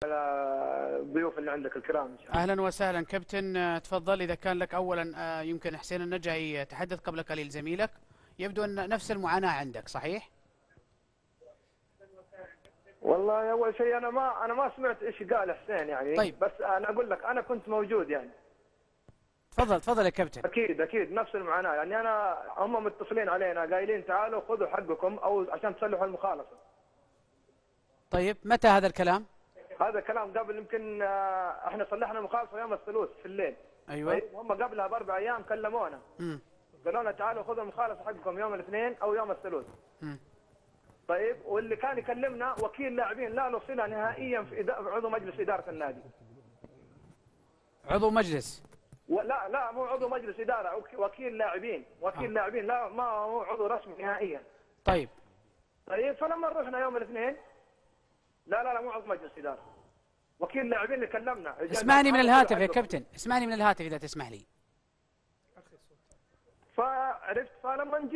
الضيوف اللي عندك الكرام إن شاء الله. اهلا وسهلا كابتن، تفضل. اذا كان لك اولا يمكن حسين النجعي تحدث قبل قليل زميلك، يبدو ان نفس المعاناة عندك، صحيح؟ والله اول شيء انا ما سمعت ايش قال حسين يعني. طيب. بس انا اقول لك انا كنت موجود يعني. تفضل يا كابتن. اكيد نفس المعاناة يعني. هم متصلين علينا قايلين تعالوا خذوا حقكم او عشان تصلحوا المخالفة. طيب متى هذا الكلام؟ هذا كلام قبل يمكن احنا صلحنا المخالفة يوم الثلاث في الليل. ايوه. طيب هم قبلها ب4 ايام كلمونا. قالوا لنا تعالوا خذوا المخالفة حقكم يوم الاثنين او يوم الثلاث. طيب واللي كان يكلمنا وكيل لاعبين لا له صله نهائيا في عضو مجلس اداره النادي. عضو مجلس؟ لا مو عضو مجلس اداره، وكيل لاعبين. لاعبين لا ما هو عضو رسمي نهائيا. طيب فلما رحنا يوم الاثنين لا مو عضو مجلس اداره، وكيل لاعبين اللي كلمنا. اسمعني من الهاتف يا كابتن، اسمعني من الهاتف اذا تسمح لي. فعرفت، فلما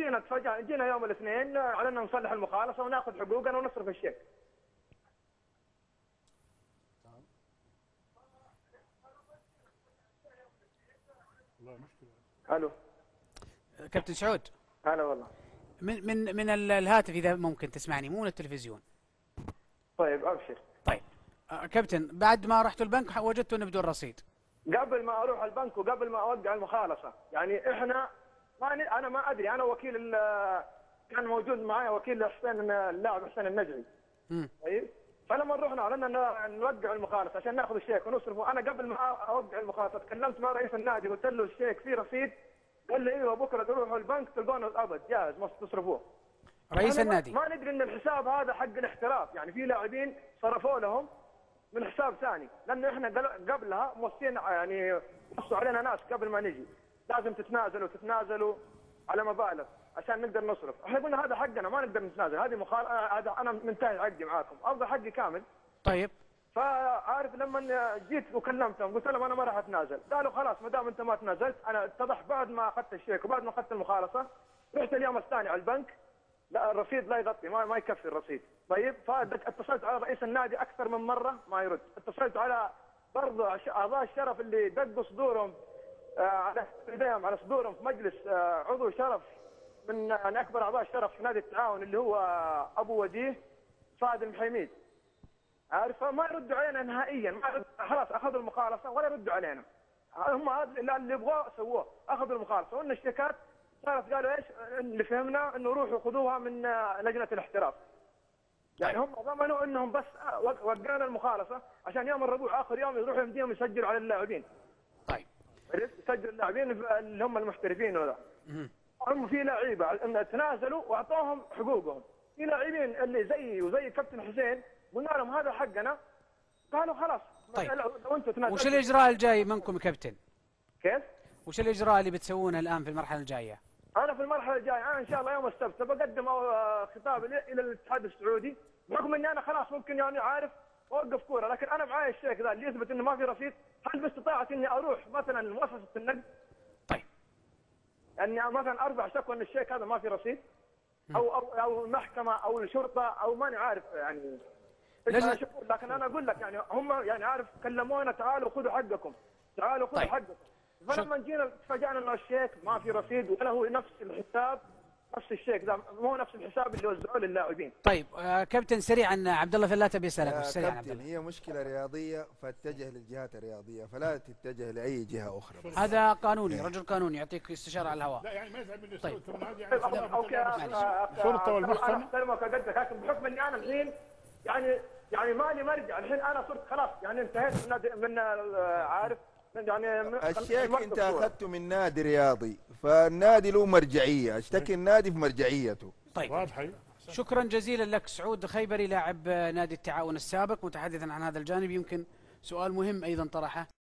جينا يوم الاثنين علينا نصلح المخالفه وناخذ حقوقنا ونصرف الشيك. الو كابتن سعود. هلا والله. من الهاتف اذا ممكن تسمعني، مو من التلفزيون. طيب ابشر. طيب كابتن، بعد ما رحتوا البنك وجدتوا انه بدون رصيد؟ قبل ما اروح البنك وقبل ما اوقع المخالصه يعني احنا انا ما ادري. انا وكيل كان موجود معي وكيل حسين اللاعب حسين النجعي. طيب فلما رحنا علينا نوقع المخالصه عشان ناخذ الشيك ونصرفه. انا قبل ما اوقع المخالصه تكلمت مع رئيس النادي قلت له الشيك فيه رصيد. قال لي ايوه بكره تروحوا البنك تلقونه الابد جاهز ما تصرفوه. رئيس النادي ما ندري ان الحساب هذا حق الاحتراف يعني. في لاعبين صرفوا لهم من حساب ثاني، لانه احنا قبلها موصين يعني وصوا علينا ناس قبل ما نجي لازم تتنازلوا على مبالغ عشان نقدر نصرف. احنا قلنا هذا حقنا ما نقدر نتنازل، هذه هذا انا منتهي عقدي معاكم، ابغى حقي كامل. طيب فعارف لما جيت وكلمتهم قلت لهم انا ما راح اتنازل. قالوا خلاص ما دام انت ما تنازلت. انا اتضح بعد ما اخذت الشيك وبعد ما اخذت المخالصه رحت اليوم الثاني على البنك، لا الرصيد لا يغطي، ما يكفي الرصيد. طيب فاتصلت على رئيس النادي اكثر من مره ما يرد. اتصلت على برضه اعضاء الشرف اللي دقوا صدورهم على ايديهم على صدورهم في مجلس عضو شرف من اكبر اعضاء الشرف في نادي التعاون اللي هو ابو وجيه فهد المحيميد. عارف ما يردوا علينا نهائيا. ما خلاص اخذوا المخالصه ولا يردوا علينا. هم هذا اللي يبغوه سووه، اخذوا المخالصه. وان الشيكات صارت قالوا ايش اللي فهمنا انه روحوا خذوها من لجنه الاحتراف. يعني هم ضمنوا انهم بس وقعنا المخالصه عشان يوم الربوع اخر يوم يروحوا يمديهم يسجلوا على اللاعبين. طيب يسجلوا اللاعبين اللي هم المحترفين وذا. هم في لعيبه تنازلوا واعطوهم حقوقهم. في لاعبين اللي زيي وزي كابتن حسين قلنا لهم هذا حقنا قالوا خلاص. طيب لو انتم تنازلوا وش الاجراء الجاي منكم يا كابتن؟ كيف؟ وش الاجراء اللي بتسوونه الان في المرحله الجايه؟ انا في المرحله الجايه انا ان شاء الله يوم السبت بقدم خطاب الى الاتحاد السعودي بحكم اني انا خلاص ممكن يعني عارف اوقف كوره، لكن انا معي الشيك ذا اللي يثبت انه ما في رصيد. هل باستطاعتي اني اروح مثلا لمؤسسه النقد؟ طيب اني مثلا ارفع شكوى ان الشيك هذا ما في رصيد او المحكمه او الشرطه او ماني عارف يعني. لكن انا اقول لك يعني هم يعني عارف كلمونا تعالوا خذوا حقكم، تعالوا خذوا حقكم. فلما جينا تفاجئنا انه الشيك ما في رصيد ولا هو نفس الحساب، نفس الشيك ذا مو نفس الحساب اللي وزعوه للاعبين. طيب كابتن سريعا عبد الله فلاتة بيسالك. سريعا عبد الله. هي مشكله رياضيه فاتجه للجهات الرياضيه فلا تتجه لاي جهه اخرى. هذا قانوني، رجل قانوني يعطيك استشاره على الهواء. لا يعني ما يزعل مني. طيب يعني اوكي الشرطه والمحكمه. انا احترمك قدك، لكن بحكم اني انا الحين يعني مالي مرجع. الحين انا صرت خلاص يعني انتهيت من عارف يعني الشيك انت اخذته من نادي رياضي فالنادي له مرجعيه، اشتكي النادي في مرجعيته. طيب واضحه. شكرا جزيلا لك سعود خيبري لاعب نادي التعاون السابق متحدثا عن هذا الجانب. يمكن سؤال مهم ايضا طرحه